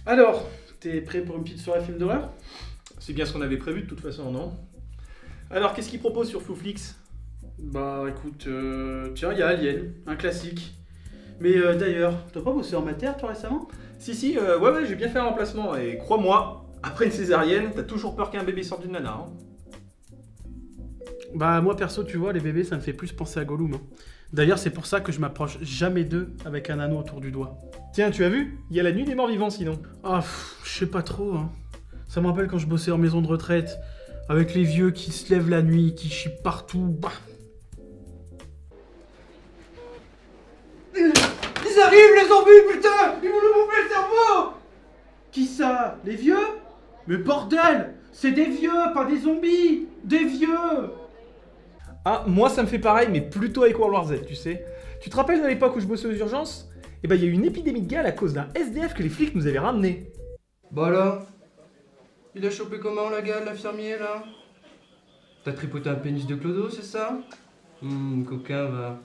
Alors, t'es prêt pour une petite soirée film d'horreur? C'est bien ce qu'on avait prévu de toute façon, non? Alors, qu'est-ce qu'il propose sur Flouflix? Bah écoute, tiens, il y a Alien, un classique. Mais d'ailleurs, t'as pas bossé en matière toi récemment? Si, ouais, j'ai bien fait un remplacement, et crois-moi, après une césarienne, t'as toujours peur qu'un bébé sorte d'une nana, hein. Bah moi perso, tu vois, les bébés, ça me fait plus penser à Gollum, hein. D'ailleurs, c'est pour ça que je m'approche jamais d'eux avec un anneau autour du doigt. Tiens, tu as vu? Il y a la nuit des morts vivants, sinon. Ah, je sais pas trop, hein. Ça me rappelle quand je bossais en maison de retraite, avec les vieux qui se lèvent la nuit, qui chient partout, bah. Ils arrivent les zombies, putain! Ils vont nous bouffer le cerveau! Qui ça? Les vieux? Mais bordel! C'est des vieux, pas des zombies! Des vieux! Ah, moi ça me fait pareil, mais plutôt avec World War Z, tu sais. Tu te rappelles de l'époque où je bossais aux urgences? Eh ben, il y a eu une épidémie de gale à cause d'un SDF que les flics nous avaient ramené. Bah là, il a chopé comment la gale, l'infirmier là? T'as tripoté un pénis de clodo, c'est ça? Coquin va.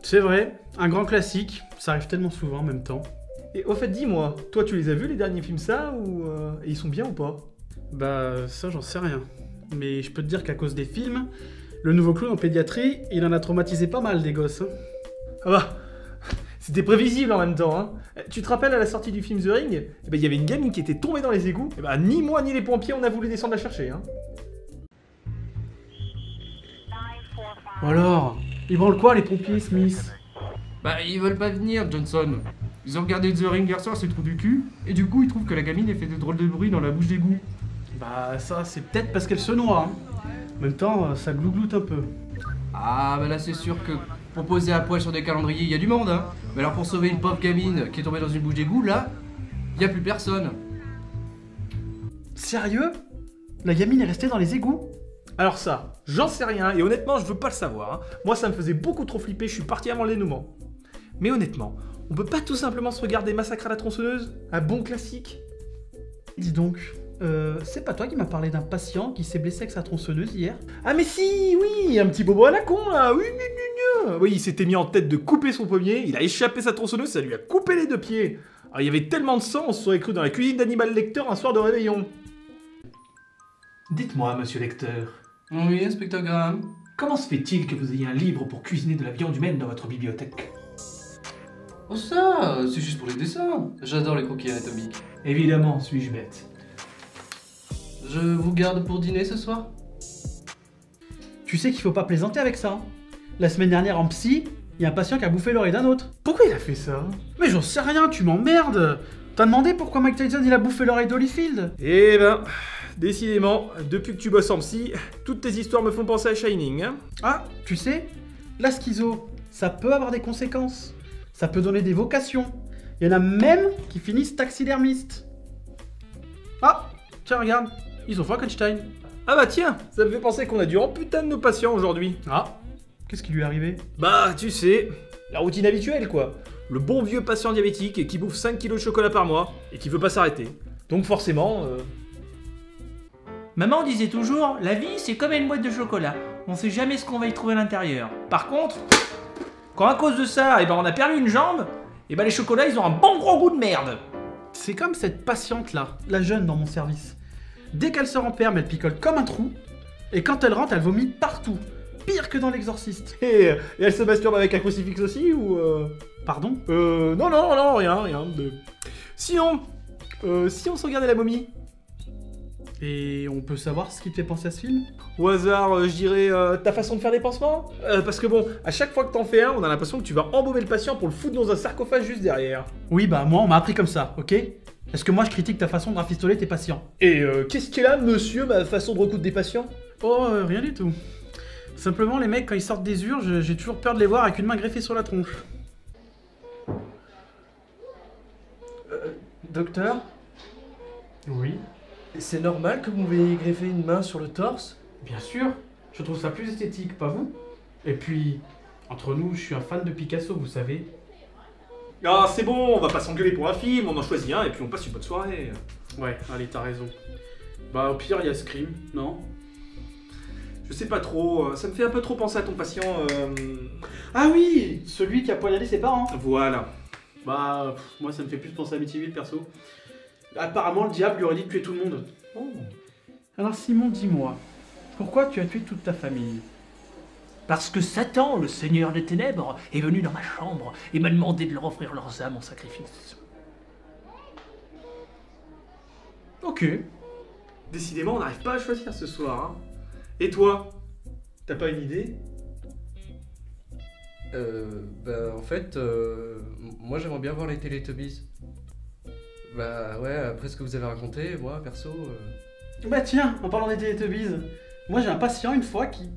C'est vrai, un grand classique, ça arrive tellement souvent en même temps. Et au fait, dis-moi, toi tu les as vus les derniers films ça, ou et ils sont bien ou pas? Bah ça j'en sais rien. Mais je peux te dire qu'à cause des films, le nouveau clown en pédiatrie, il en a traumatisé pas mal des gosses, hein. Ah bah, c'était prévisible en même temps, hein. Tu te rappelles à la sortie du film The Ring? Eh ben, il y avait une gamine qui était tombée dans les égouts, et ben ni moi ni les pompiers on a voulu descendre la chercher, hein. Alors, ils branlent quoi les pompiers, Smith? Bah ils veulent pas venir, Johnson. Ils ont regardé The Ring hier soir, c'est le trou du cul, et du coup ils trouvent que la gamine elle fait de drôles de bruit dans la bouche d'égout. Bah ça c'est peut-être parce qu'elle se noie, hein. En même temps, ça glougloute un peu. Ah bah là c'est sûr que pour poser à poil sur des calendriers, il y a du monde, hein. Mais alors pour sauver une pauvre gamine qui est tombée dans une bouche d'égout, là, il y a plus personne. Sérieux? La gamine est restée dans les égouts? Alors ça, j'en sais rien, et honnêtement, je veux pas le savoir, hein. Moi, ça me faisait beaucoup trop flipper, je suis parti avant le dénouement. Mais honnêtement, on peut pas tout simplement se regarder Massacre à la tronçonneuse? Un bon classique? Dis donc, c'est pas toi qui m'as parlé d'un patient qui s'est blessé avec sa tronçonneuse hier? Ah mais si, oui, un petit bobo à la con, là, oui, oui, il s'était mis en tête de couper son pommier, il a échappé sa tronçonneuse, ça lui a coupé les deux pieds. Alors, il y avait tellement de sang, on se serait cru dans la cuisine d'Hannibal Lecter un soir de réveillon. Dites-moi, monsieur Lecter, Oui, inspecteur Graham. comment se fait-il que vous ayez un livre pour cuisiner de la viande humaine dans votre bibliothèque? Oh ça, c'est juste pour les dessins. J'adore les croquis anatomiques. Évidemment, suis-je bête. Je vous garde pour dîner ce soir? Tu sais qu'il faut pas plaisanter avec ça, hein. La semaine dernière en psy, il y a un patient qui a bouffé l'oreille d'un autre. Pourquoi il a fait ça? Mais j'en sais rien, tu m'emmerdes. T'as demandé pourquoi Mike Tyson il a bouffé l'oreille d'Holyfield? Eh ben, décidément, depuis que tu bosses en psy, toutes tes histoires me font penser à Shining, hein. Ah, tu sais, la schizo, ça peut avoir des conséquences. Ça peut donner des vocations. Il y en a même qui finissent taxidermistes. Ah, tiens, regarde, ils ont Frankenstein. Ah bah tiens, ça me fait penser qu'on a dû amputer de nos patients aujourd'hui. Ah, qu'est-ce qui lui est arrivé? Bah, tu sais, la routine habituelle, quoi. Le bon vieux patient diabétique qui bouffe 5 kilos de chocolat par mois et qui veut pas s'arrêter. Donc forcément... Maman disait toujours, la vie c'est comme une boîte de chocolat, on sait jamais ce qu'on va y trouver à l'intérieur. Par contre, quand à cause de ça, on a perdu une jambe, les chocolats ils ont un bon gros goût de merde. C'est comme cette patiente-là, la jeune dans mon service. Dès qu'elle sort en perme, elle picole comme un trou, et quand elle rentre, elle vomit partout. Pire que dans l'exorciste. Et elle se masturbe avec un crucifix aussi, ou Pardon? Non, rien. Sinon, si on se regardait la momie? Et on peut savoir ce qui te fait penser à ce film? Au hasard, je dirais ta façon de faire des pansements? Parce que bon, à chaque fois que t'en fais un, on a l'impression que tu vas embaumer le patient pour le foutre dans un sarcophage juste derrière. Oui, bah moi on m'a appris comme ça, ok? Est-ce que moi je critique ta façon de rafistoler tes patients? Et qu'est-ce qu'il a, monsieur, ma façon de recoudre des patients? Oh, rien du tout. Simplement, les mecs, quand ils sortent des urges, j'ai toujours peur de les voir avec une main greffée sur la tronche. Docteur, Oui? c'est normal que vous m'ayez greffé une main sur le torse? Bien sûr, je trouve ça plus esthétique, pas vous? Et puis, entre nous, je suis un fan de Picasso, vous savez. Ah, c'est bon, on va pas s'engueuler pour un film, on en choisit un et puis on passe une bonne soirée. Ouais, allez, t'as raison. Bah, au pire, il y a Scream, non? Je sais pas trop, ça me fait un peu trop penser à ton patient. Ah oui, celui qui a poignardé ses parents. Voilà. Bah, moi ça me fait plus penser à Amityville perso. Apparemment le diable lui aurait dit de tuer tout le monde. Oh. Alors Simon, dis-moi, pourquoi tu as tué toute ta famille? Parce que Satan, le seigneur des ténèbres, est venu dans ma chambre et m'a demandé de leur offrir leurs âmes en sacrifice. Ok. Décidément, on n'arrive pas à choisir ce soir. Hein. Et toi? T'as pas une idée? Bah en fait, moi j'aimerais bien voir les Teletubbies. Bah ouais, après ce que vous avez raconté, moi perso... Bah tiens, en parlant des Teletubbies, moi j'ai un patient une fois qui...